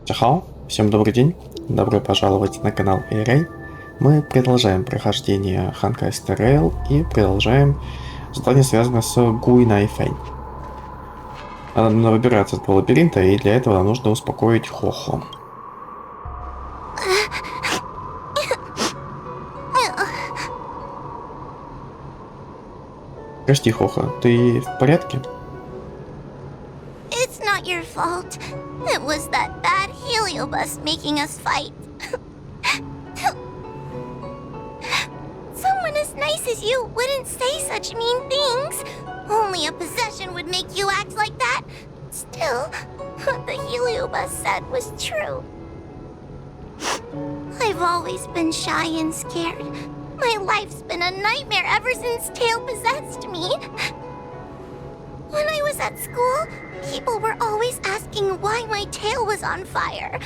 Чахао, всем добрый день, добро пожаловать на канал Эйрей. Мы продолжаем прохождение Honkai Star Rail и продолжаем задание, связанное с Гуйнай Фэнь. Надо выбираться из этого лабиринта, и для этого нам нужно успокоить Хохо. Прости, Хохо, ты в порядке? It's not your fault. It was that bad heliobus making us fight. Someone as nice as you wouldn't say such mean things. Only a possession would make you act like that. Still, what the heliobus said was true. I've always been shy and scared. My life's been a nightmare ever since Tail possessed me. When I was at school, people were always asking why my tail was on fire.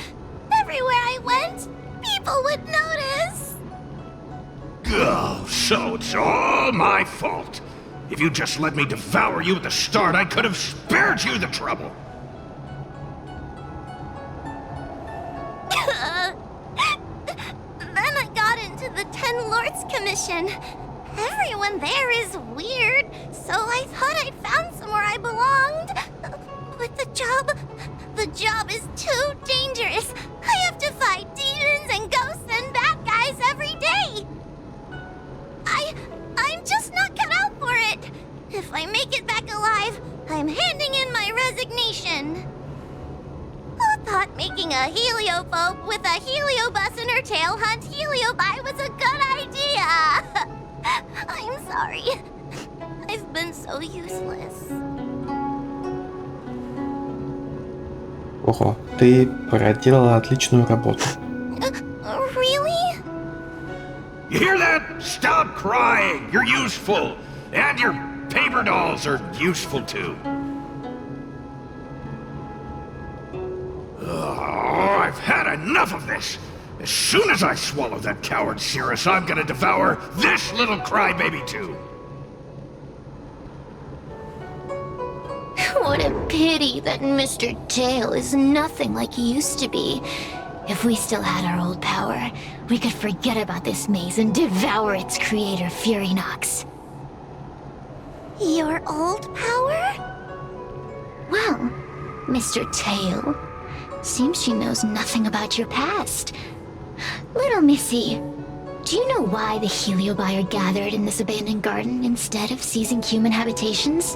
Everywhere I went, people would notice. Oh, so it's all my fault. If you just let me devour you at the start, I could have spared you the trouble. Then I got into the Ten Lords Commission. Everyone there is weird, so I thought I'd found somewhere I belonged. But the job is too dangerous. I have to fight demons and ghosts and bad guys every day. I'm just not cut out for it. If I make it back alive, I'm handing in my resignation. Who thought making a heliophobe with a heliobus in her tail hunt heliobi was a good idea? I'm sorry. I've been so useless. Хохо, ты проделала отличную работу. Really? You hear that? Stop crying. You're useful. And your paper dolls are useful too. Oh, I've had enough of this. As soon as I swallow that coward Cirrus, I'm gonna devour this little crybaby too. What a pity that Mr. Tail is nothing like he used to be. If we still had our old power, we could forget about this maze and devour its creator, Furynox. Your old power? Well, Mr. Tail, seems she knows nothing about your past. Little Missy, do you know why the heliobi are gathered in this abandoned garden instead of seizing human habitations?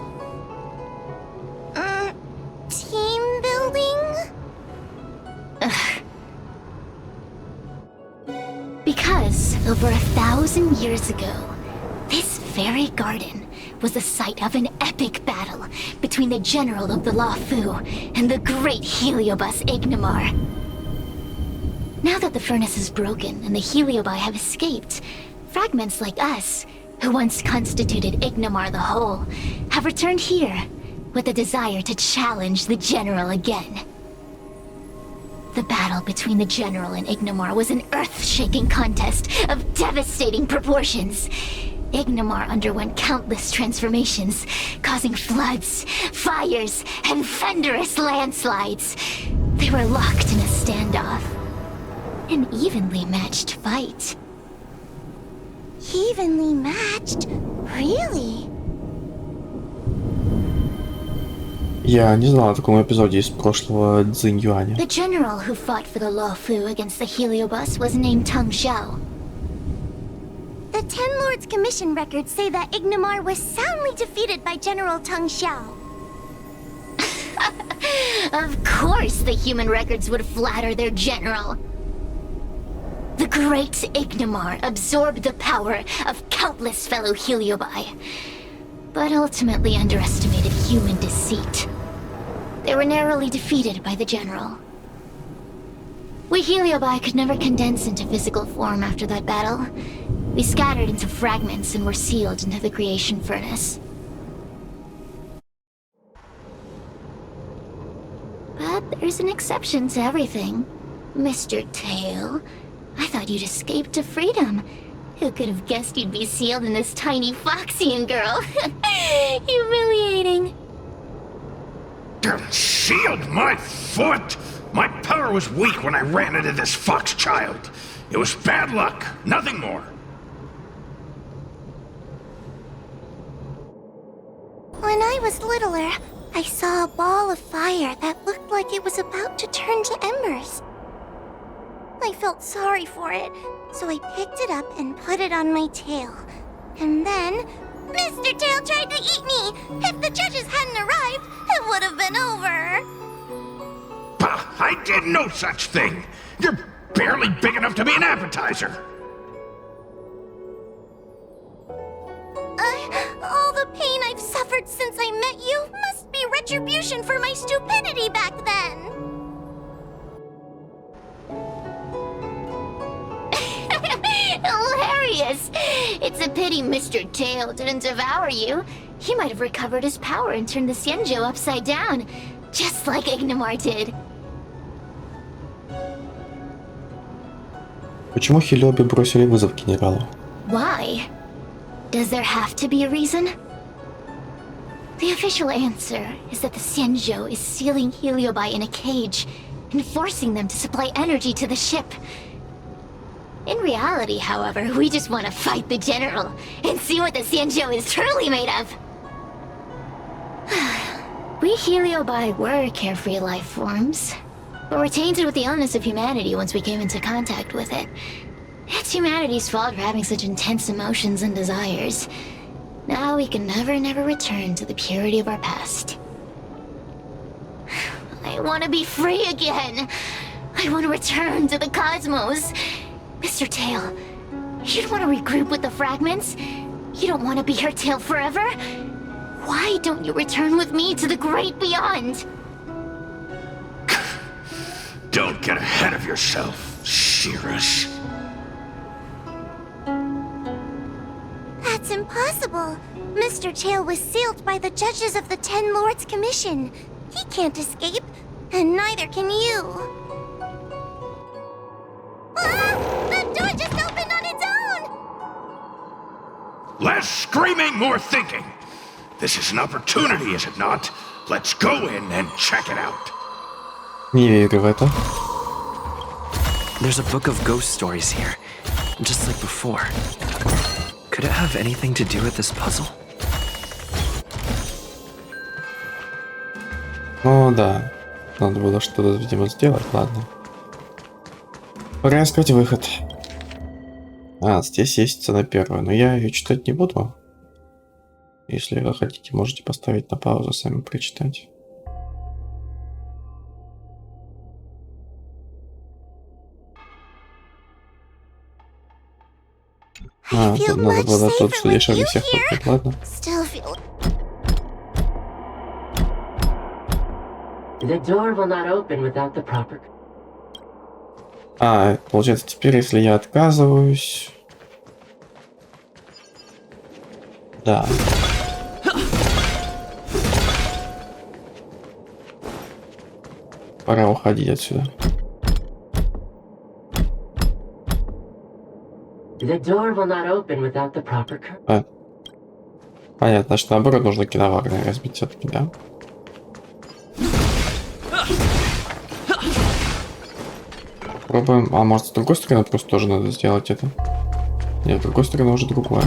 Team building? Ugh. Because over 1,000 years ago, this very garden was the site of an epic battle between the general of the Luofu and the great heliobus Ignamar. Now that the furnace is broken and the heliobi have escaped, fragments like us, who once constituted Ignamar the Whole, have returned here with a desire to challenge the general again. The battle between the general and Ignamar was an earth-shaking contest of devastating proportions. Ignamar underwent countless transformations, causing floods, fires, and thunderous landslides. They were locked in a standoff. An evenly matched fight. Evenly matched? Really? Я не знал о таком эпизоде из прошлого Цзинь Юаня. The general who fought for the Luofu against the heliobus was named Tang Xiao. The Ten Lords Commission records say that Ignamar was soundly defeated by General Tang Xiao. Of course the human records would flatter their general. The great Ignamar absorbed the power of countless fellow heliobi, but ultimately underestimated human deceit. They were narrowly defeated by the general. We heliobi could never condense into physical form after that battle. We scattered into fragments and were sealed into the creation furnace. But there's an exception to everything. Mr. Tail, I thought you'd escaped to freedom. Who could have guessed you'd be sealed in this tiny Foxian girl? Humiliating. Sealed my foot? My power was weak when I ran into this fox child. It was bad luck, nothing more. When I was littler, I saw a ball of fire that looked like it was about to turn to embers. I felt sorry for it, so I picked it up and put it on my tail. And then, Mr. Tail tried to eat me! If the judges hadn't arrived, it would have been over! Bah, I did no such thing! You're barely big enough to be an appetizer! All the pain I've suffered since I met you must be retribution for my stupidity back then! Hilarious! It's a pity Mr. Tail didn't devour you. He might have recovered his power and turned the Xianzhou upside down, just like Ignamar did. Почему Хилёби бросили вызов генералу? Why? Does there have to be a reason? The official answer is that the Xianzhou is sealing Heliobi in a cage and forcing them to supply energy to the ship. In reality, however, we just want to fight the general and see what the Xianzhou is truly made of. We Heliobi were carefree life forms, but were tainted with the illness of humanity once we came into contact with it. It's humanity's fault for having such intense emotions and desires. Now we can never return to the purity of our past. I want to be free again. I want to return to the cosmos. Mr. Tail, you don't want to regroup with the fragments? You don't want to be her tail forever? Why don't you return with me to the great beyond? Don't get ahead of yourself, Cirrus. That's impossible. Mr. Tail was sealed by the judges of the Ten Lords Commission. He can't escape, and neither can you. Ah! The door just opened on its own! Less screaming, more thinking. This is an opportunity, is it not? Let's go in and check it out. Не верю в это. There's a book of ghost stories here, just like before. Could it have anything to do with this puzzle? Ну да, надо было что-то, видимо, сделать, ладно. Пора искать выход. А, здесь есть цена первая, но я ее читать не буду. Если вы хотите, можете поставить на паузу, сами прочитать. А, тут надо было тут дешевле всех купить, ладно. The door will not open without the proper. А, получается, теперь, если я отказываюсь... Да. Пора уходить отсюда. The door will not open without the proper. А. Понятно, значит, наоборот, нужно киновагны разбить все-таки, да? Пробуем. А может, с другой стороны просто тоже надо сделать это? Нет, с другой стороны уже другое.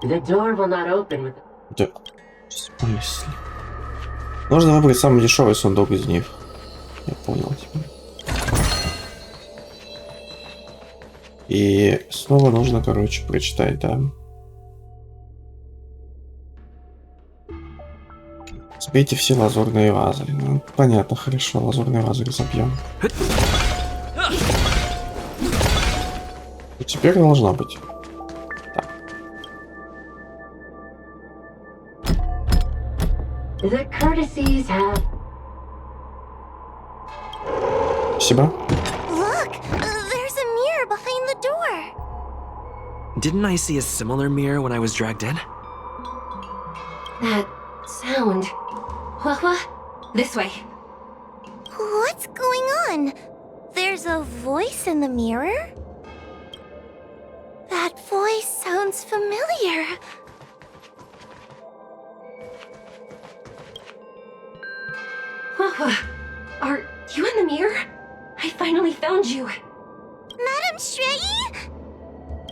The door will not open with... Да. В смысле? Нужно выбрать самый дешевый сундук из них. Я понял тебя. И снова нужно, короче, прочитать, да. Сбейте все лазурные вазы. Ну, понятно, хорошо, лазурные вазы разобьем. И теперь должно быть. Так. The courtesies have... Спасибо. Look, there's a mirror behind the door. Didn't I see a similar mirror when I was dragged in? That sound. Hua, this way. What's going on? There's a voice in the mirror? That voice sounds familiar. Are you in the mirror? I finally found you. Madam Shrey?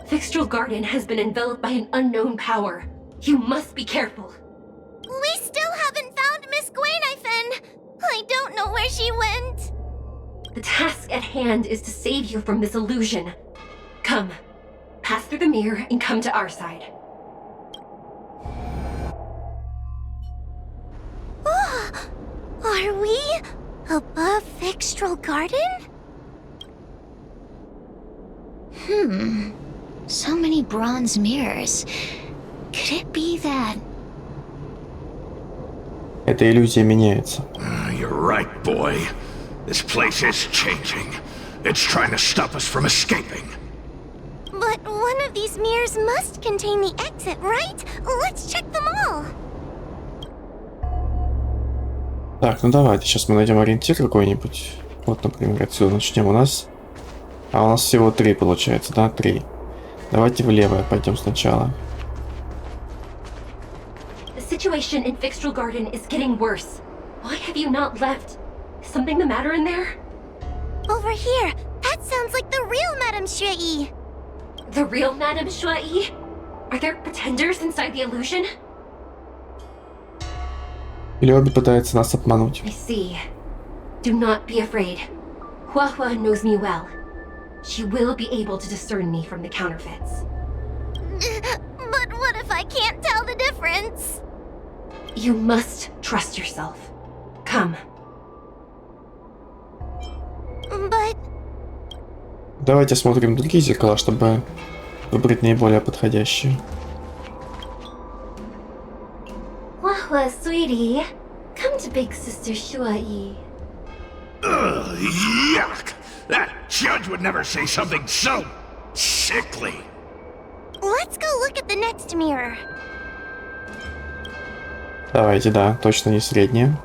Vixtral Garden has been enveloped by an unknown power. You must be careful. We still haven't found Miss Gwainifin. I don't know where she went. The task at hand is to save you from this illusion. Come, pass through the mirror and come to our side. Are we above Vixtral Garden? So many bronze mirrors. Could it be that... Эта иллюзия меняется. You're right, boy. This place is changing. It's trying to stop us from escaping. But one of these mirrors must contain the exit, right? Let's check them all. Так, ну давайте, сейчас мы найдем ориентир какой-нибудь. Вот, например, отсюда начнем у нас. А у нас всего 3 получается, да? 3. Давайте в левое пойдем сначала. The situation in Vixtral Garden is getting worse. Why have you not left? Is something the matter in there? Over here. That sounds like the real Madame Shrey. The real Madame Shui? Are there pretenders inside the illusion? Или обе пытаются нас обмануть. I see. Do not be afraid. Hua knows me well. She will be able to discern me from the counterfeits. But what if I can't tell the difference? You must trust yourself. Come. But... Давайте смотрим другие зеркала, чтобы выбрать наиболее подходящие. Hua, sweetie. Come to Big Sister Shui. Ugh, yuck! That judge would never say something so sickly. Let's go look at the next mirror. Давайте, да, точно не средняя.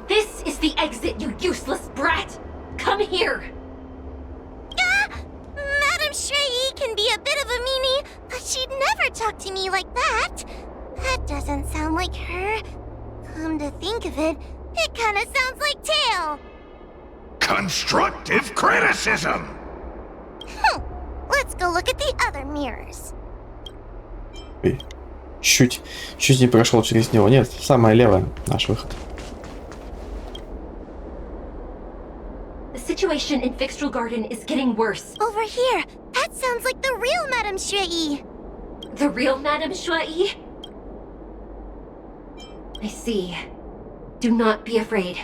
This is the exit, you useless brat! Come here! Madame Shrey can be a bit of a meanie, but she'd never talk to me like that. That doesn't sound like her. Come to think of it, it kind of sounds like Tail. Constructive criticism! Let's go look at the other mirrors. Ой, чуть не прошел через него. Нет, самая левая, наш выход. The situation in Vixtral Garden is getting worse. Over here, that sounds like the real Madame Shrey. The real Madame Shui? I see. Do not be afraid.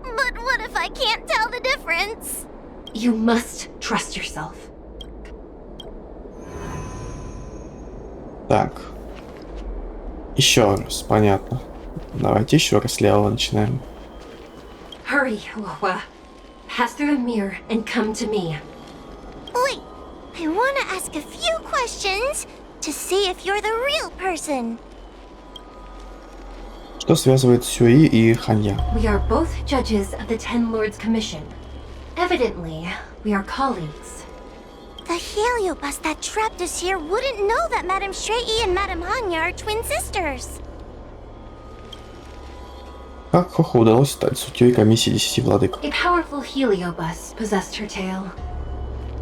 But what if I can't tell the difference? You must trust yourself. Так. Еще раз, понятно. Давайте еще раз с левого начинаем. Hurry, Hua. Pass through the mirror and come to me. Wait, I want to ask a few questions to see if you're the real person. Что связывает Сюи и Ханья? We are both judges of the Ten Lords Commission. Evidently, we are colleagues. The heliobus that trapped us here wouldn't know that Madame Shrey and Madame Hanya are twin sisters. Как Хоху удалось стать судьей комиссии 10 владык? A powerful heliobus possessed her tail.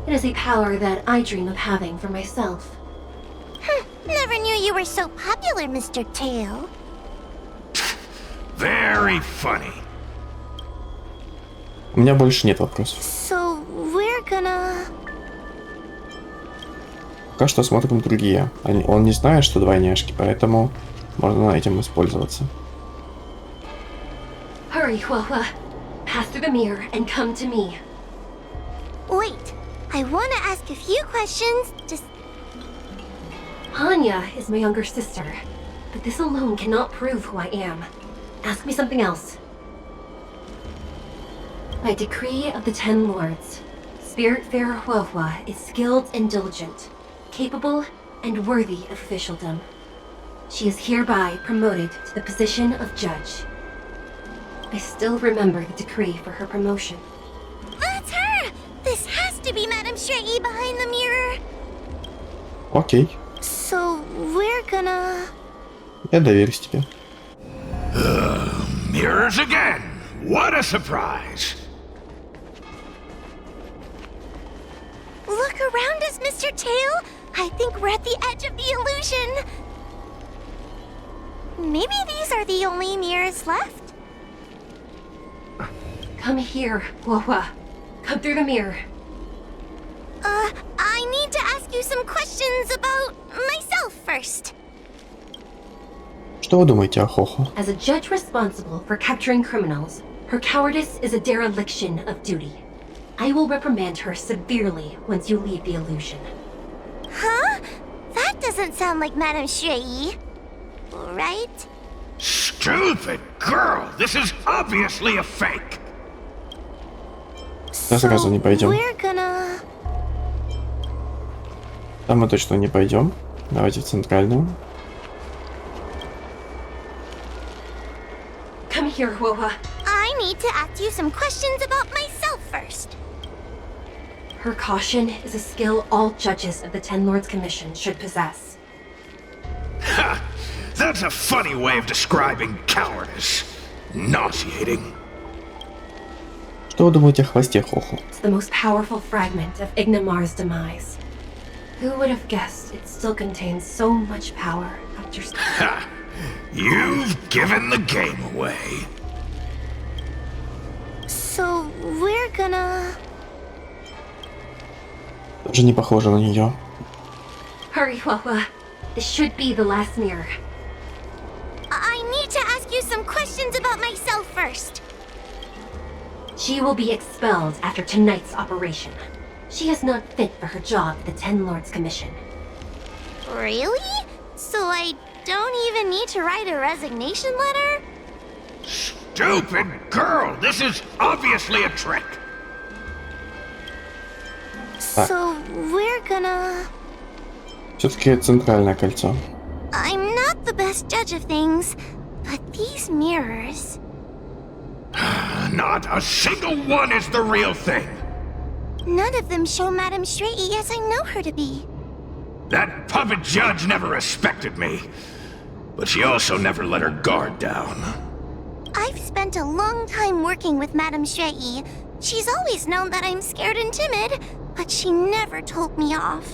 It is a power that I dream of having for myself. Never knew you were so popular, Mr. Tail. Very funny. У меня больше нет вопросов. So we're gonna... Пока что смотрим другие. Он не знает, что двойняшки, поэтому можно этим воспользоваться. Hurry, Hua. Pass through the mirror and come to me. Wait, I want to ask a few questions. Just... Hanya is my younger sister, but this alone cannot prove who I am. Ask me something else. By decree of the Ten Lords, Spiritfarer Hua is skilled and diligent, capable and worthy of officialdom. She is hereby promoted to the position of judge. I still remember the decree for her promotion. That's her! This has to be Madame Shrey behind the mirror. Окей, So we're gonna... я доверюсь тебе. Mirror mirrors again! What a surprise! Look around us, Mr. Tail! I think we're at the edge of the illusion! Maybe these are the only mirrors left? Come here, Wawa. Come through the mirror. I need to ask you some questions about myself first. Что вы думаете о Хохо? As a judge responsible for capturing criminals, her cowardice is a dereliction of duty. I will reprimand her severely once you leave the illusion. Huh? That doesn't sound like Madame Shui. Right? Stupid girl! This is obviously a fake! Да сразу не пойдем. We're gonna... Там мы точно не пойдем. Давайте в центральную. Come here, Wawa. I need to ask you some questions about myself first. Her caution is a skill all judges of the Ten Lords Commission should possess. Ha! That's a funny way of describing cowardice. Nauseating. Что вы думаете о хвосте Хохо? It's the most powerful fragment of Ignamar's demise. Who would have guessed it still contains so much power after... Ha! You've given the game away. So we're gonna... Тоже не похоже на нее. Hurry, Wawa. This should be the last mirror. I need to ask you some questions about myself first. She will be expelled after tonight's operation. She is not fit for her job at the Ten Lords Commission. Really? So I don't even need to write a resignation letter? Stupid girl! This is obviously a trick! So we're gonna... Все-таки центральное кольцо. I'm not the best judge of things, but these mirrors... Not a single one is the real thing! None of them show Madame Shrei as I know her to be. That puppet judge never respected me. But she also never let her guard down. I've spent a long time working with Madame Shrei. She's always known that I'm scared and timid, but she never told me off.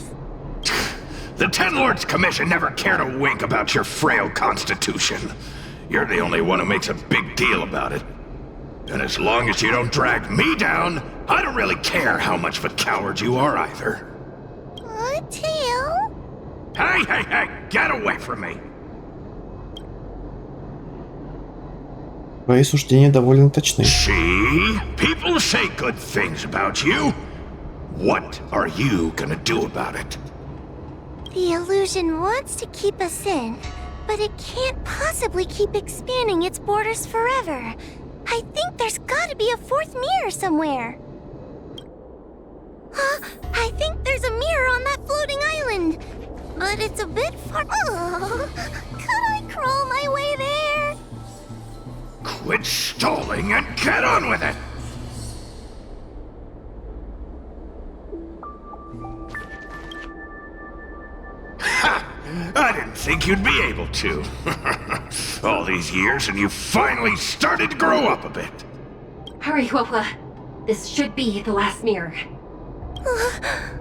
The Ten Lords Commission never cared a wink about your frail constitution. You're the only one who makes a big deal about it. And as long as you don't drag me down, I don't really care how much of a coward you are either. Tail? Hey, get away from me! Твои суждения довольно точны. See? People say good things about you. What are you gonna do about it? The illusion wants to keep us in, but it can't possibly keep expanding its borders forever. I think there's gotta be a fourth mirror somewhere. I think there's a mirror on that floating island, but it's a bit far. Oh, could I crawl my way there? Quit stalling and get on with it! Ha! I didn't think you'd be able to. All these years and you finally started to grow up a bit. Hurry, Wawa. This should be the last mirror.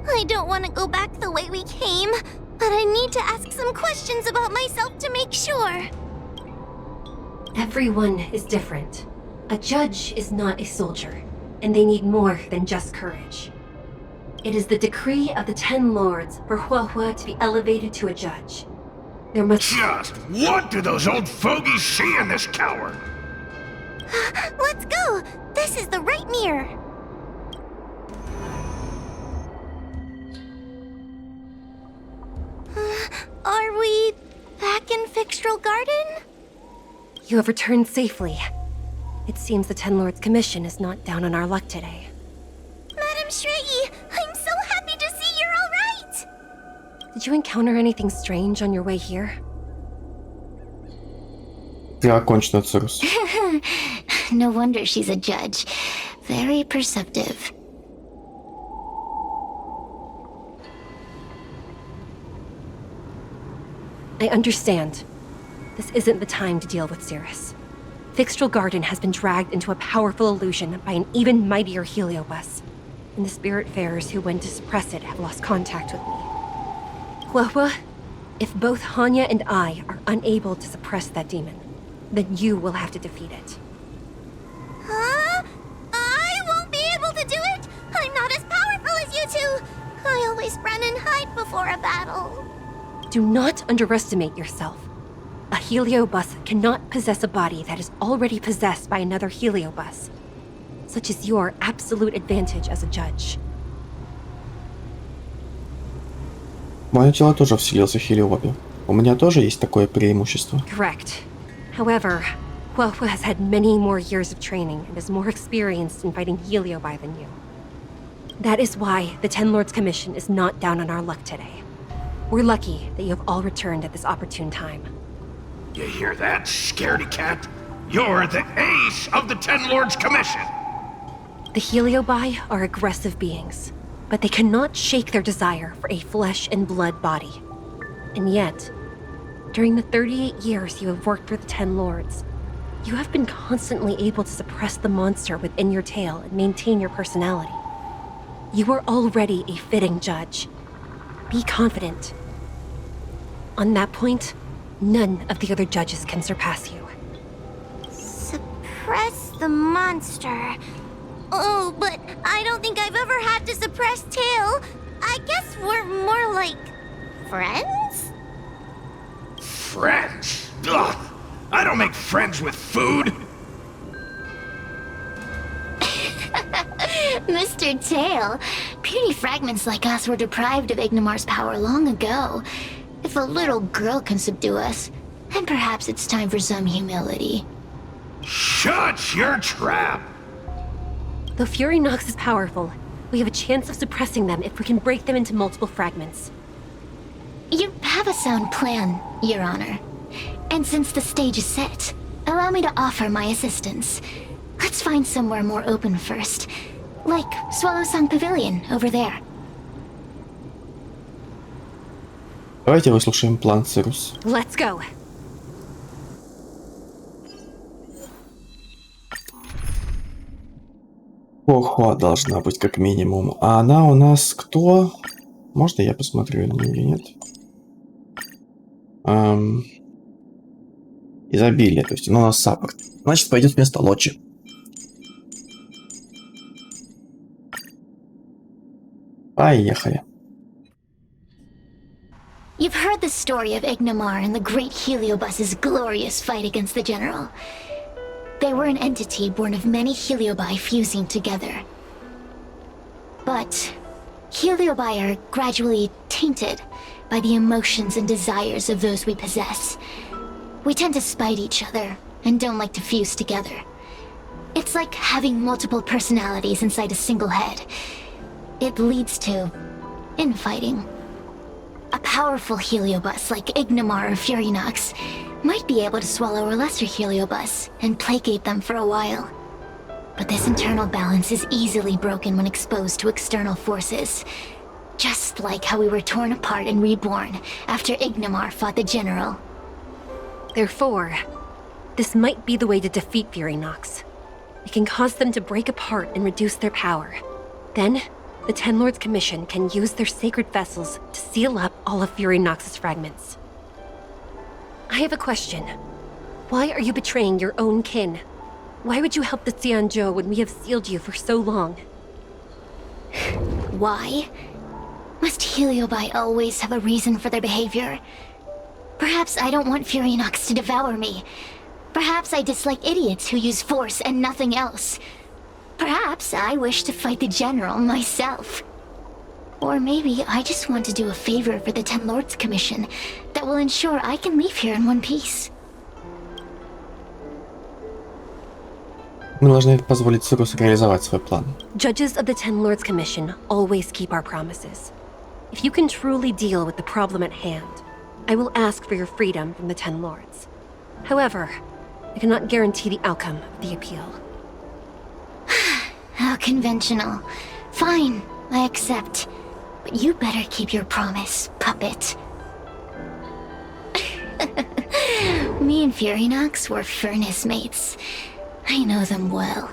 I don't want to go back the way we came, but I need to ask some questions about myself to make sure. Everyone is different. A judge is not a soldier, and they need more than just courage. It is the decree of the Ten Lords for Huahua to be elevated to a judge. There must... Just what do those old fogies see in this coward? Let's go! This is the right mirror. Are we back in Fixtral Garden? You have returned safely. It seems the Ten Lords Commission is not down on our luck today. Madame Shrei, I'm so happy to see you're all right! Did you encounter anything strange on your way here? Я окончена, Цирус. No wonder she's a judge. Very perceptive. I understand. This isn't the time to deal with Cirrus. Fixtral Garden has been dragged into a powerful illusion by an even mightier heliobus, and the spiritfarers who went to suppress it have lost contact with me. Huohua, if both Hanya and I are unable to suppress that demon, then you will have to defeat it. Huh? I won't be able to do it! I'm not as powerful as you two! I always run and hide before a battle. Do not underestimate yourself. A heliobus cannot possess a body that is already possessed by another heliobus. Such is your absolute advantage as a judge. Мое тело тоже вселился в хелиобе. У меня тоже есть такое преимущество. Correct. However, Huohua has had many more years of training and is more experienced in fighting heliobi than you. That is why the Ten Lords Commission is not down on our luck today. We're lucky that you have all returned at this opportune time. You hear that, scaredy cat? You're the ace of the Ten Lords Commission! The heliobi are aggressive beings, but they cannot shake their desire for a flesh and blood body. And yet, during the 38 years you have worked for the Ten Lords, you have been constantly able to suppress the monster within your tail and maintain your personality. You are already a fitting judge. Be confident. On that point, none of the other judges can surpass you. Suppress the monster. Oh, but I don't think I've ever had to suppress Tail. I guess we're more like friends? Friends? Ugh! I don't make friends with food! Mr. Tail, puny fragments like us were deprived of Ignimar's power long ago. If a little girl can subdue us, then perhaps it's time for some humility. Shut your trap! Though Fury Nox is powerful, we have a chance of suppressing them if we can break them into multiple fragments. You have a sound plan, Your Honor. And since the stage is set, allow me to offer my assistance. Let's find somewhere more open first. Like Swallow Song Pavilion over there. Давайте выслушаем план Цирус. Let's go. Охо, должна быть как минимум. А она у нас кто? Можно я посмотрю на нее, нет? Изобилие, то есть она у нас саппорт. Значит, пойдет вместо Лочи. Поехали. You've heard the story of Ignimar and the great Heliobus's glorious fight against the General. They were an entity born of many Heliobi fusing together. But Heliobi are gradually tainted by the emotions and desires of those we possess. We tend to spite each other and don't like to fuse together. It's like having multiple personalities inside a single head. It leads to infighting. A powerful Heliobus like Ignimar or Fury Nox might be able to swallow a lesser Heliobus and placate them for a while. But this internal balance is easily broken when exposed to external forces. Just like how we were torn apart and reborn after Ignimar fought the General. Therefore, this might be the way to defeat Fury Nox. It can cause them to break apart and reduce their power. Then, the Ten Lords Commission can use their sacred vessels to seal up all of Fury Nox's fragments. I have a question. Why are you betraying your own kin? Why would you help the Xianzhou when we have sealed you for so long? Why? Must Heliobi always have a reason for their behavior? Perhaps I don't want Fury Nox to devour me. Perhaps I dislike idiots who use force and nothing else. Perhaps I wish to fight the General myself. Or maybe I just want to do a favor for the Ten Lords Commission that will ensure I can leave here in one piece. Мы должны позволить Цирусу реализовать свой план. Judges of the Ten Lords Commission always keep our promises. If you can truly deal with the problem at hand, I will ask for your freedom from the Ten Lords. However, I cannot guarantee the outcome of the appeal. How conventional. Fine, I accept. But you better keep your promise, puppet. Me and Furynox were furnace mates. I know them well.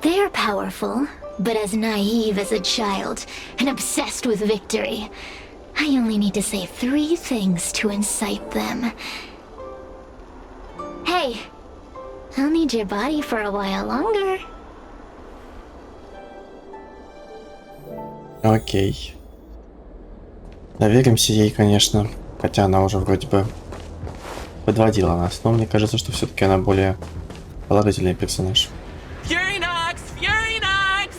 They're powerful, but as naive as a child, and obsessed with victory. I only need to say 3 things to incite them. Hey, I'll need your body for a while longer. Окей. Доверимся ей, конечно. Хотя она уже вроде бы подводила нас. Но мне кажется, что все-таки она более положительный персонаж. Furynox! Furynox!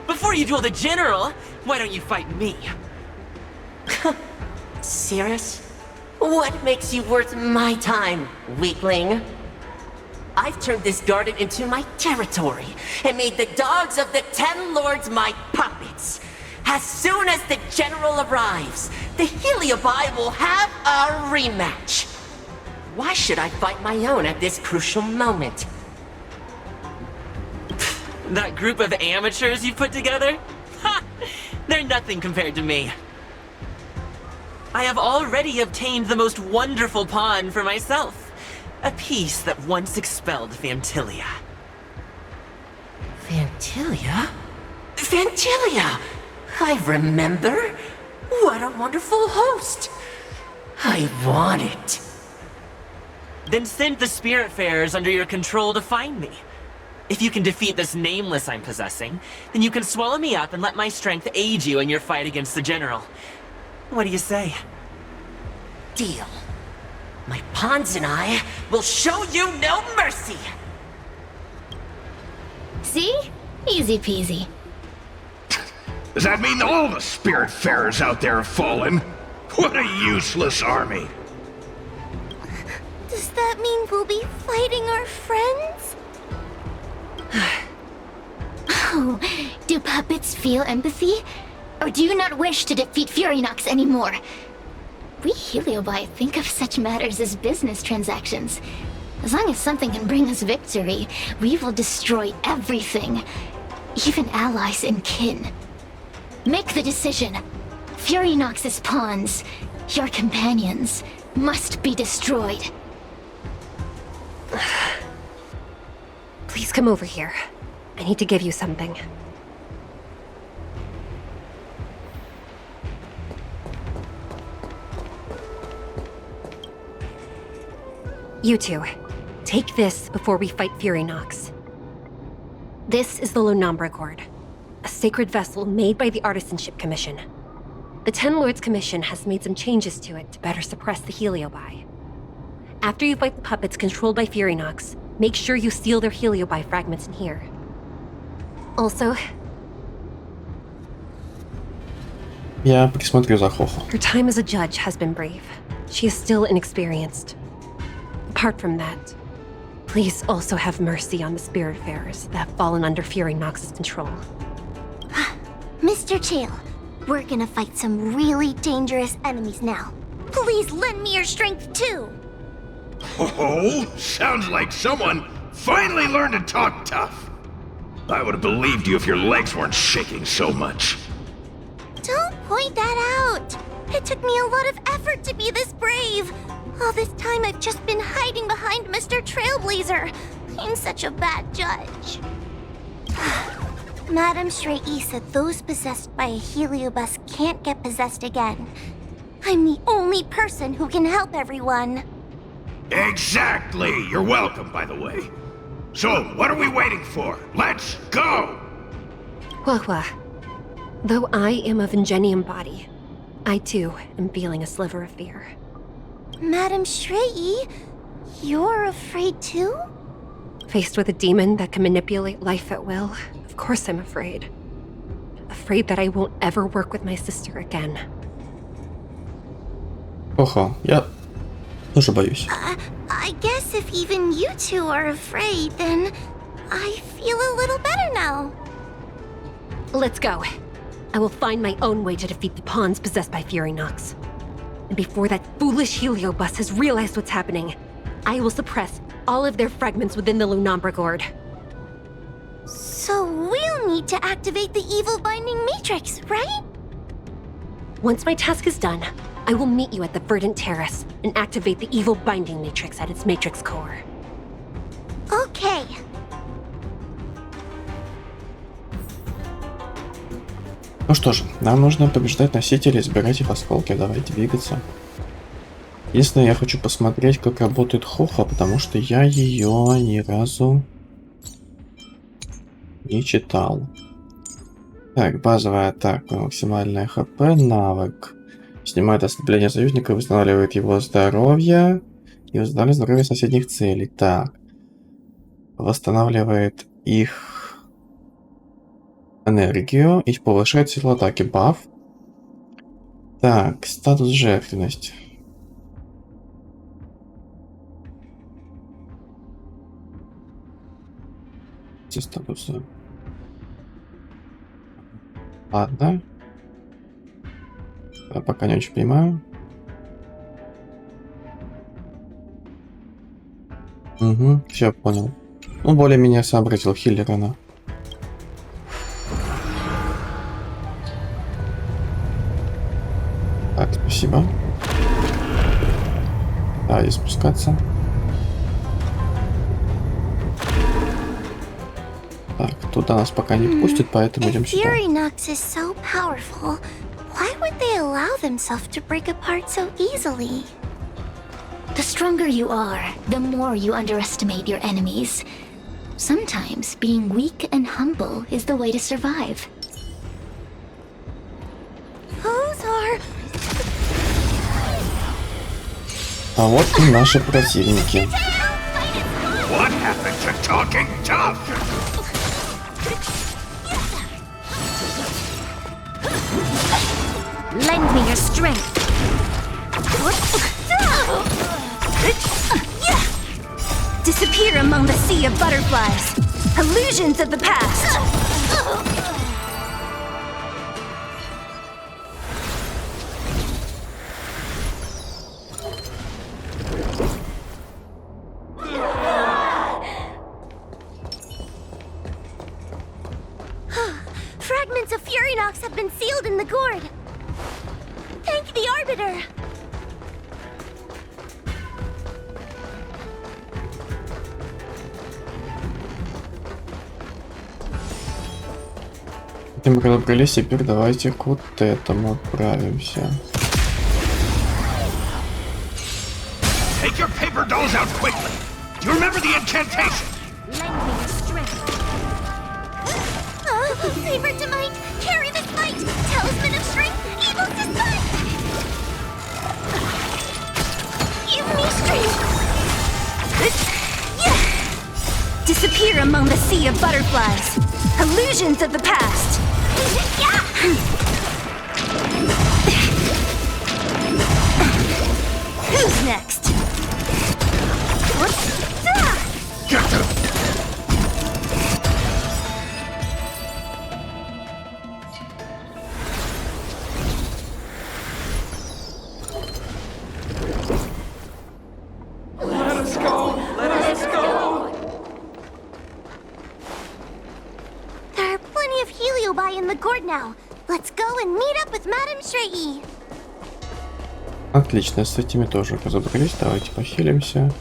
Before you duel the general, why don't you fight me? Serious? What makes you worth my time, weakling? I've turned this garden into my territory and made the dogs of the 10 lords my puppets. As soon as the general arrives, the Heliobi will have a rematch. Why should I fight my own at this crucial moment? That group of amateurs you put together? Ha! They're nothing compared to me. I have already obtained the most wonderful pawn for myself. A piece that once expelled Fantilia. Fantilia? Fantilia! I remember. What a wonderful host. I want it. Then send the Spiritfarers under your control to find me. If you can defeat this nameless I'm possessing, then you can swallow me up and let my strength aid you in your fight against the general. What do you say? Deal. My pawns and I will show you no mercy! See? Easy peasy. Does that mean all the Spiritfarers out there have fallen? What a useless army! Does that mean we'll be fighting our friends? Oh, do puppets feel empathy? Or do you not wish to defeat Furynox anymore? We Heliobi think of such matters as business transactions. As long as something can bring us victory, we will destroy everything. Even allies and kin. Make the decision. Furynox's pawns, your companions, must be destroyed. Please come over here. I need to give you something. You two, take this before we fight Furynox. This is the Lunambra Gourd, a sacred vessel made by the Artisanship Commission. The Ten Lords Commission has made some changes to it to better suppress the Heliobi. After you fight the puppets controlled by Furynox, make sure you seal their Heliobi fragments in here. Also, Я присмотрю за Хохо. her time as a judge has been brave. She is still inexperienced. Apart from that, please also have mercy on the Spiritfarers that have fallen under Furynox's control. Mr. Chael, we're gonna fight some really dangerous enemies now. Please lend me your strength too! Oh, sounds like someone finally learned to talk tough. I would have believed you if your legs weren't shaking so much. Don't point that out! It took me a lot of effort to be this brave. All this time I've just been hiding behind Mr. Trailblazer. I'm such a bad judge. Madame Straight-E said those possessed by a Heliobus can't get possessed again. I'm the only person who can help everyone. Exactly! You're welcome, by the way. So, what are we waiting for? Let's go! Hua, though I am of Ingenium body, I too am feeling a sliver of fear. Madame Straight-E, you're afraid too? Faced with a demon that can manipulate life at will, of course I'm afraid. Afraid that I won't ever work with my sister again. Хохо, я тоже боюсь. I guess if even you two are afraid, then I feel a little better now. Let's go. I will find my own way to defeat the pawns possessed by Furynox. And before that foolish Heliobus has realized what's happening, I will suppress all of their fragments within the Lunambra Gourd. So we'll need to activate the evil binding matrix, right? Once my task is done, I will meet you at the Verdant Terrace and activate the evil binding matrix at its matrix core. Okay. Ну что ж, нам нужно побеждать носителей, собирать их осколки. Давайте двигаться. Единственное, я хочу посмотреть, как работает Хоха, потому что я ее ни разу не читал. Так, базовая атака, максимальная ХП, навык. Снимает ослепление союзника, восстанавливает его здоровье и восстанавливает здоровье соседних целей. Так. Восстанавливает их энергию и повышает силу атаки. Баф. Так, статус жертвенность. Статусы. Ладно. Я пока не очень понимаю. Угу, все понял. Ну, более-менее сообразил хиллера она. Так, спасибо. Давай спускаться. Так, туда нас пока не пустят, поэтому идем сюда. Furynox is so powerful. Why would they allow themselves to break apart so easily? The stronger you are, the more you underestimate your enemies. Sometimes being weak and humble is the way to survive. Those are... А вот и наши противники. What happened to talking tough? Lend me your strength. Disappear among the sea of butterflies. Illusions of the past. Fragments of Furynox have been sealed in the gourd. Thank the Arbiter. Мы разобрались, теперь давайте к вот этому отправимся. Take your paper dolls out quickly. Do you remember the incantation? Lend me your strength. Saber to might, carry this might. Talisman of strength, evil despite. Give me strength. Disappear among the sea of butterflies. Illusions of the past. Who's next? Get them! Now, let's go and meet up with Madame Shrey. Отлично, с этими тоже разобрались. Давайте похилимся.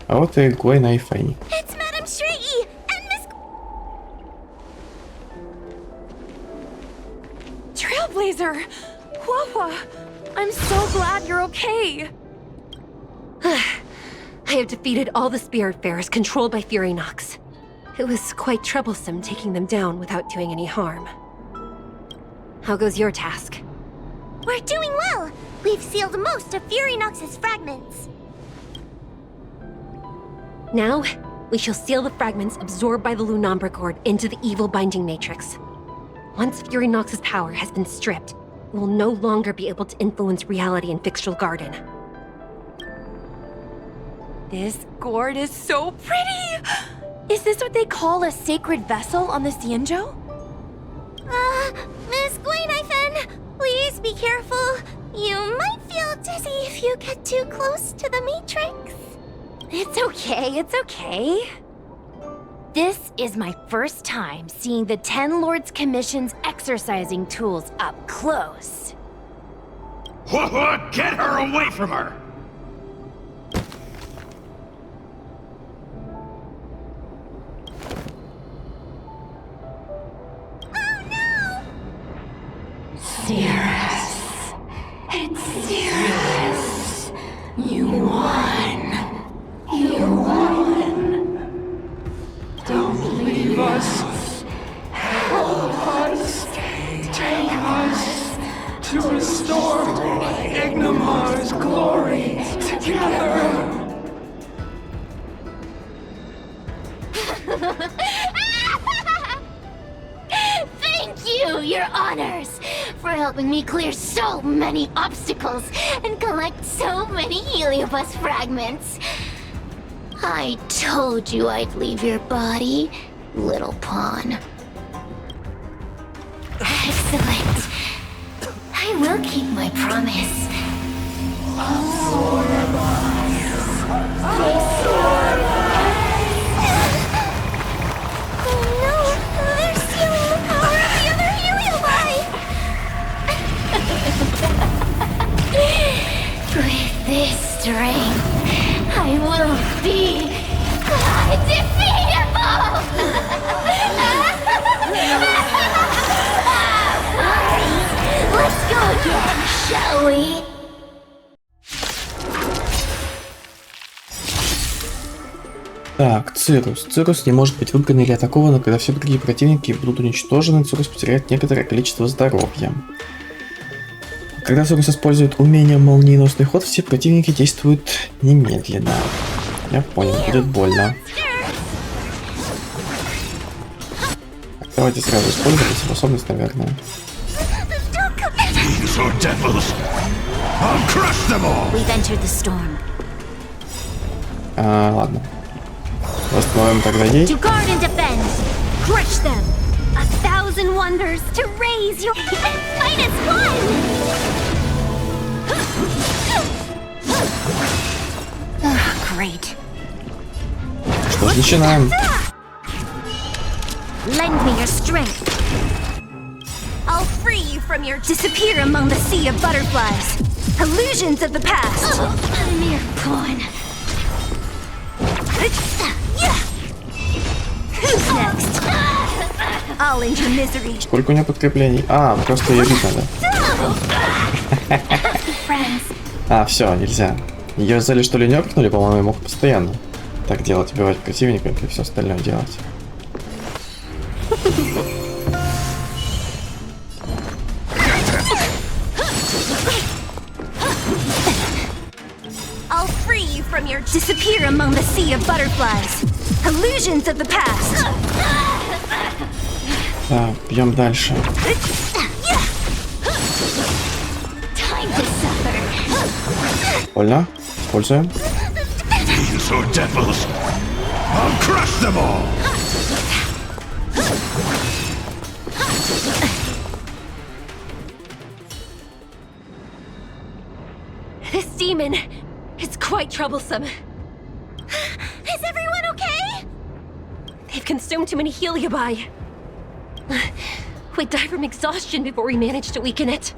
А вот и Гуэна и Фэнни. It's Madame Shrey and Miss Trailblazer! Wawa! I'm so glad you're okay! I have defeated all the Spiritfarers controlled by Furynox. It was quite troublesome taking them down without doing any harm. How goes your task? We're doing well. We've sealed most of Furynox's fragments. Now, we shall seal the fragments absorbed by the Lunombra Cord into the evil binding matrix. Once Furynox's power has been stripped, it will no longer be able to influence reality in Fixtral Garden. This gourd is so pretty! Is this what they call a sacred vessel on the Xianzhou? Miss Guinaifen, please be careful. You might feel dizzy if you get too close to the Matrix. It's okay, it's okay. This is my first time seeing the Ten Lords Commission's exercising tools up close. Get her away from her! Cirrus. It's Cirrus. You won. You won. Don't leave us. Help us. Take us to restore Ignimar's glory together. Thank you, your honors, for helping me clear so many obstacles and collect so many Heliobus fragments. I told you I'd leave your body, little pawn. Excellent. I will keep my promise. Oh no! They're stealing the power of the other Heliobi! With this strength, I will be undefeatable! Let's go again, shall we? Так, Циррус. Циррус не может быть выбран или атакован, когда все другие противники будут уничтожены, Циррус потеряет некоторое количество здоровья. Когда Циррус использует умение молниеносный ход, все противники действуют немедленно. Я понял, будет больно. Давайте сразу используем способность, наверное. Ладно. Восстановим тогда ей. To guard and defend, crush them. 1,000 wonders to raise your minus one. Great. Что ж, начинаем. Lend me your strength. I'll free you from your disappear among the sea of butterflies. Illusions of the past. Mere pawn. Who's next? I'll end your misery. Сколько у нее подкреплений? Просто ее бить надо. Все, нельзя. Ее взяли, что ли, не опекнули? По-моему, я мог постоянно так делать, убивать противника и все остальное делать. I'll free you from your disappear among the sea of butterflies. Illusions of the past. Так, бьем дальше. Больно. Используем. This demon is quite troublesome. Is everyone okay? They've consumed too many Heliobi. We'd die from exhaustion before we managed to weaken it.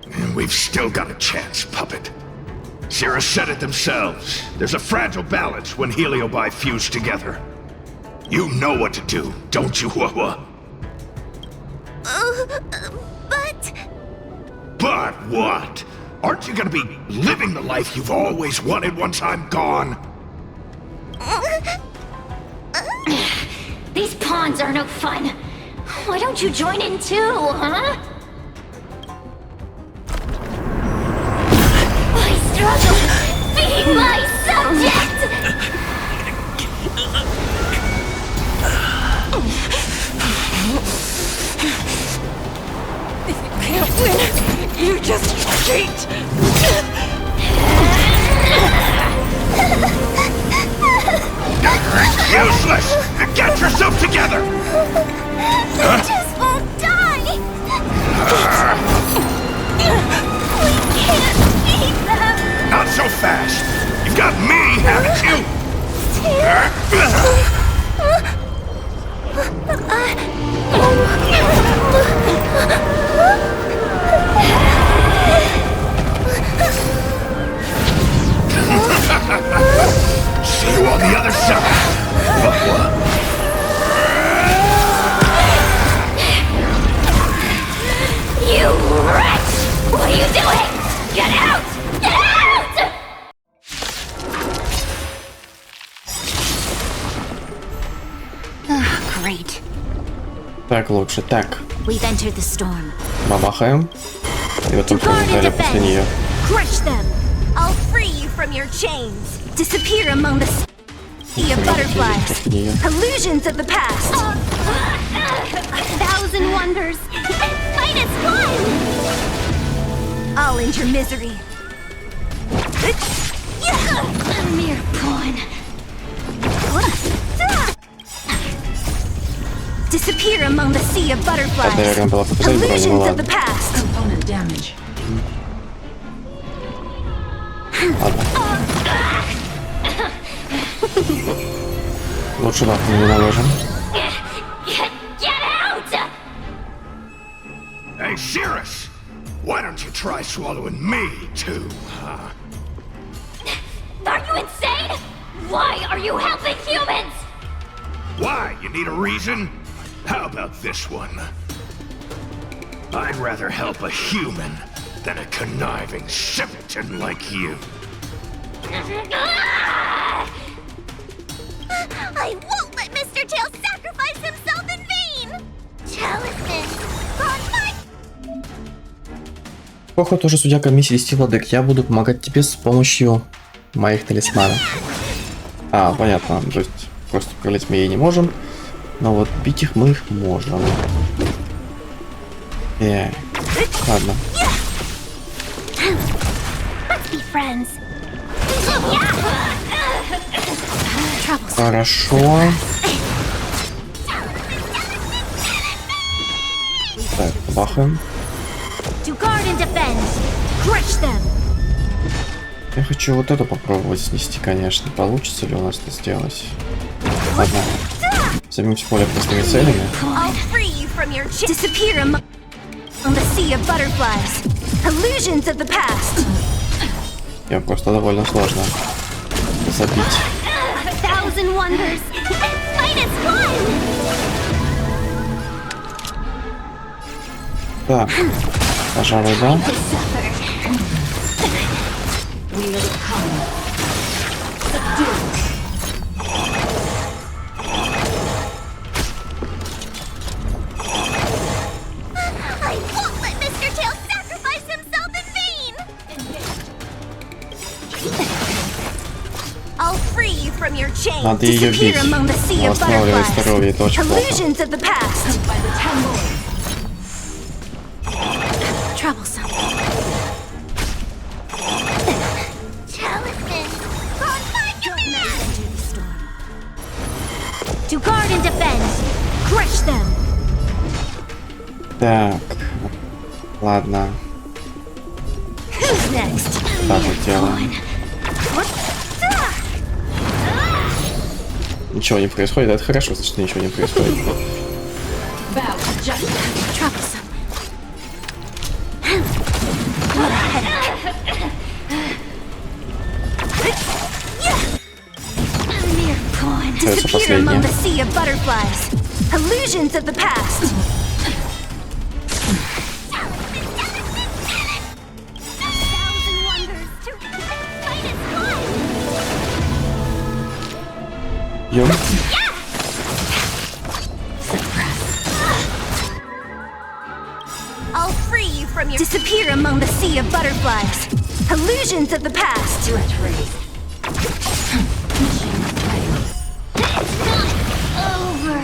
And we've still got a chance, puppet. Cirrus said it themselves. There's a fragile balance when Heliobi fuse together. You know what to do, don't you, Wawa? But... But what? Aren't you gonna be living the life you've always wanted once I'm gone? These pawns are no fun. Why don't you join in too, huh? I struggle. Be my subject! If you can't win, you just cheat! Useless! Get yourself together! I just won't die! Так лучше. Так. We've entered the storm. Бабахаем. И вот только взяли после нее. Crush them! I'll free you from your chains. Disappear among the sea of butterflies. Illusions of the past. A thousand wonders. Fight as one! I'll end your misery. A mere pawn. Disappear among the sea of butterflies. Наверное, была показать броню, ну Illusions of ладно. the past. Component damage. Ладно. Лучше вахту не наложим. Get out! Hey, Cirrus! Why don't you try swallowing me, too, huh? Are you insane? Why are you helping humans? Why? You need a reason? How about this one? I'd rather help a human than a conniving simpleton like you. I won't let Mr. Tail sacrifice himself in vain! Talisman! Gone Походу, уже судья комиссии 10 владык. Я буду помогать тебе с помощью моих талисманов. А, понятно. То есть просто управлять мы ей не можем. Но вот бить их мы их можем. Ладно. Let's be friends. Хорошо. Так, бахаем. To guard and defend. Crush them. Я хочу вот это попробовать снести, конечно. Получится ли у нас это сделать? Ладно. Займемся более простыми целями. I'll free you from your chains. Disappear among the sea of butterflies. Illusions of the past. Я просто довольно сложно забить. A thousand wonders. Fight as one! Так, пожалуй, да. I won't let Mr. Tail sacrifice himself in vain! I'll free you from your chains. Надо ее бить. Disappear among the sea of Восстанавливай butterflies. здоровье, это очень плохо. Illusions of the past. By the Ten Lords. Troublesome. Talisman! Gone find your man! To guard and defend. Crush them. Так, ладно. Who's next? Так вот делаем. Ничего не происходит, это хорошо, что ничего не происходит. Bow to justice. Troublesome. A mere pawn. Это Disappear among the последнее. sea of butterflies. Illusions of the past. Thousand wonders to fight as one. Йом. I'll free you from your disappear among the sea of butterflies. Illusions of the past. Threat raised. Mission failed. Over.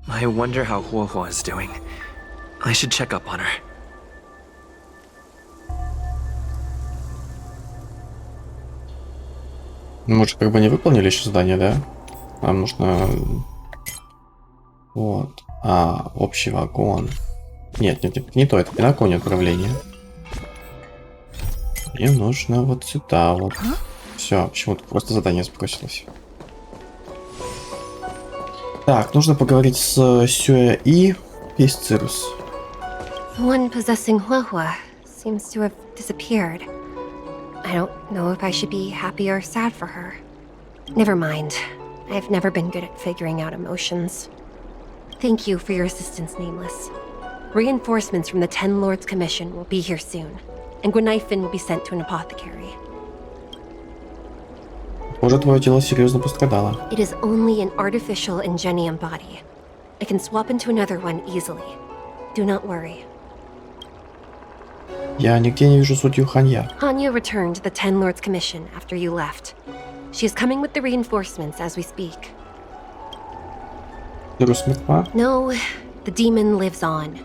I wonder how Huohuo is doing. I should check up on her. Мы же как бы не выполнили еще задание, да? Нам нужно... Вот. А, общий вагон. Нет, не то, это пиноконь управление. Мне нужно вот сюда вот. Все, почему-то просто задание сбросилось. Так, нужно поговорить с Сюэ и Цирус. The one possessing Huahua seems to have disappeared. I don't know if I should be happy or sad for her. Never mind. I've never been good at figuring out emotions. Thank you for your assistance, Nameless. Reinforcements from the Ten Lords Commission will be here soon, and Gwenifin will be sent to an apothecary. Похоже, твое тело серьезно пострадало. It is only an artificial ingenium body. I can swap into another one easily. Do not worry. Я нигде не вижу судью Ханья. Hanya returned to the Ten Lords Commission after you left. She is coming with the reinforcements as we speak. Цирус мертва? No, the demon lives on.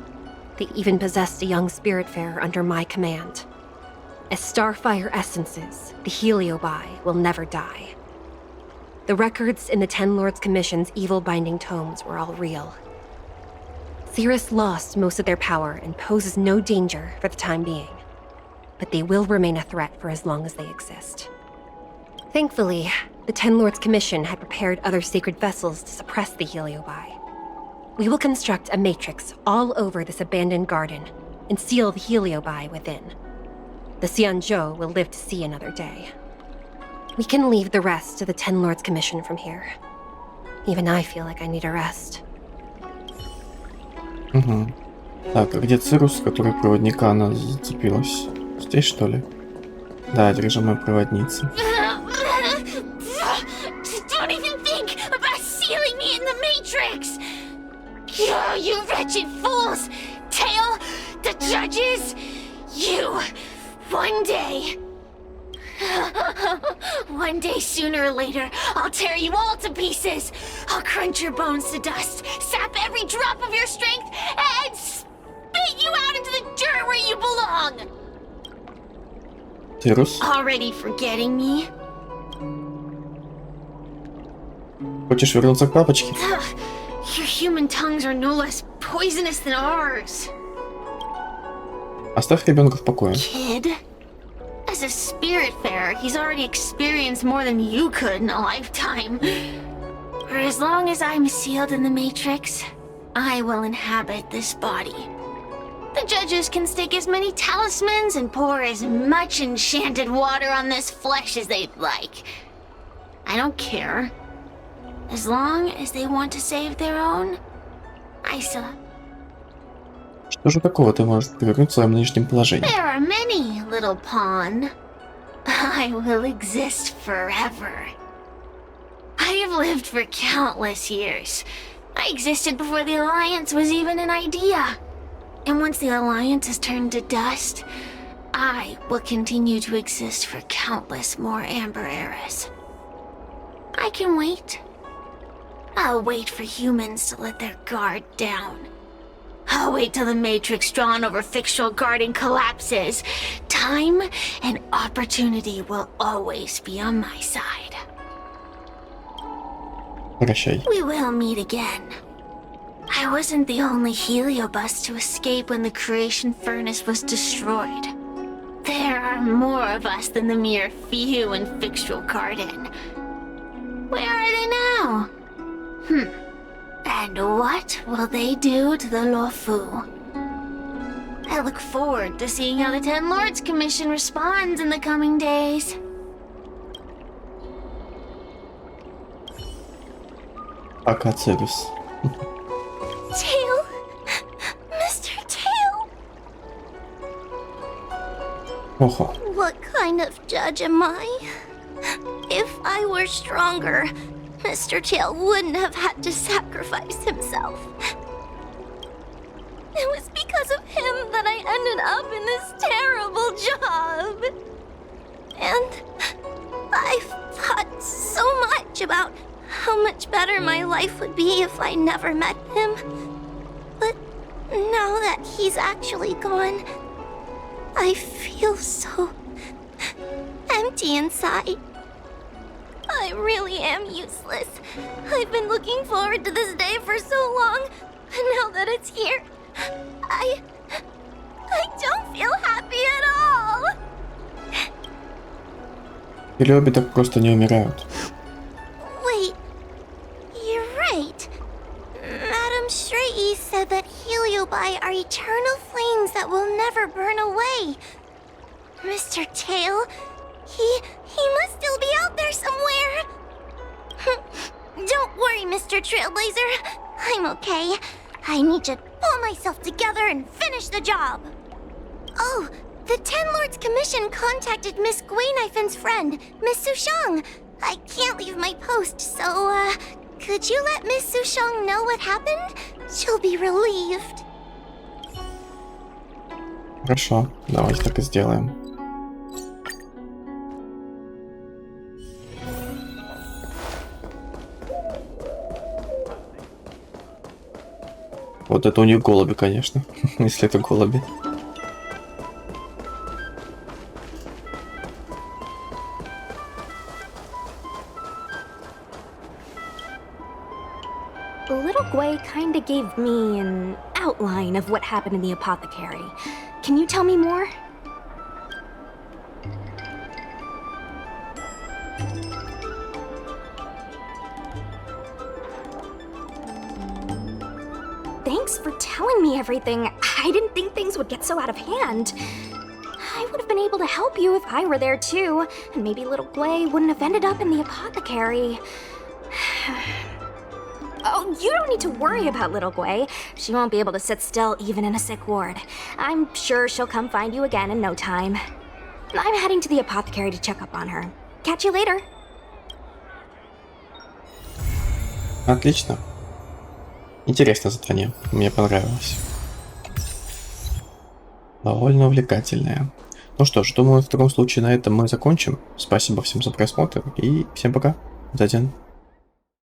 They even possessed a young spiritfarer under my command. As starfire essences, the Heliobi will never die. The records in the Ten Lords Commission's evil binding tomes were all real. Cirrus lost most of their power and poses no danger for the time being. But they will remain a threat for as long as they exist. Thankfully, the Ten Lords Commission had prepared other sacred vessels to suppress the Heliobi. We will construct a matrix all over this abandoned garden and seal the Heliobi within. The Xianzhou will live to see another day. We can leave the rest to the Ten Lords Commission from here. Even I feel like I need a rest. Угу. Так, а где Цирус, который проводника она зацепилась? Здесь, что ли? Да, одержимая проводница. Don't even think about sealing me in the Matrix! You wretched fools! Tail, the judges, you, one day... One day, sooner or later, I'll tear you all to pieces! I'll crunch your bones to dust, sap every drop of your strength, and spit you out into the dirt where you belong! Цирус? Already forgetting me? Хочешь вернуться к папочке? Your human tongues are no less poisonous than ours. Оставь ребенка в покое. Kid? As a spiritfarer, he's already experienced more than you could in a lifetime. For as long as I'm sealed in the Matrix, I will inhabit this body. The judges can stake as many talismans and pour as much enchanted water on this flesh as they'd like. I don't care. As long as they want to save their own, I still... Что же такого ты можешь повернуть в своем нынешнем положении? There are many, little pawn. I will exist forever. I have lived for countless years. I existed before the Alliance was even an idea. And once the Alliance has turned to dust, I will continue to exist for countless more Amber eras. I can wait. I'll wait for humans to let their guard down. I'll wait till the Matrix drawn over Fictional Garden collapses. Time and opportunity will always be on my side. Прощай. We will meet again. I wasn't the only Heliobus to escape when the creation furnace was destroyed. There are more of us than the mere few in Fictional Garden. Where are they now? And what will they do to the Luofu? I look forward to seeing how the Ten Lords Commission responds in the coming days. Пока, Цирус. Tail! Mr. Tail! Охо. What kind of judge am I? If I were stronger, Mr. Tail wouldn't have had to sacrifice himself. It was because of him that I ended up in this terrible job. And I've thought so much about how much better my life would be if I never met him. But now that he's actually gone, I feel so empty inside. I really am useless. I've been looking forward to this day for so long, and now that it's here, I don't feel happy at all. Перелёбы так просто не умирают. Wait, you're right. Madame Shrey said that Heliobi are eternal flames that will never burn away. Mr. Tail, he must still be out there somewhere. Don't worry, Mr. Trailblazer. I'm okay. I need to pull myself together and finish the job. Oh, the Ten Lords Commission contacted Miss Guinifen's friend, Miss Sushang. I can't leave my post, so, could you let Miss Sushang know what happened? She'll be relieved. Хорошо, давайте так и сделаем. Вот это у них голуби, конечно, если это голуби. Little Gwei kinda gave me an outline of what happened in the apothecary. Can you tell me more? Thanks for telling me everything. I didn't think things would get so out of hand. I would have been able to help you if I were there too, and maybe little Gwei wouldn't have ended up in the apothecary. Oh, you don't need to worry about little Gwei. She won't be able to sit still even in a sick ward. I'm sure she'll come find you again in no time. I'm heading to the apothecary to check up on her. Catch you later. Отлично. Интересное задание. Мне понравилось. Довольно увлекательное. Ну что ж, думаю, в таком случае на этом мы закончим. Спасибо всем за просмотр и всем пока. Заден.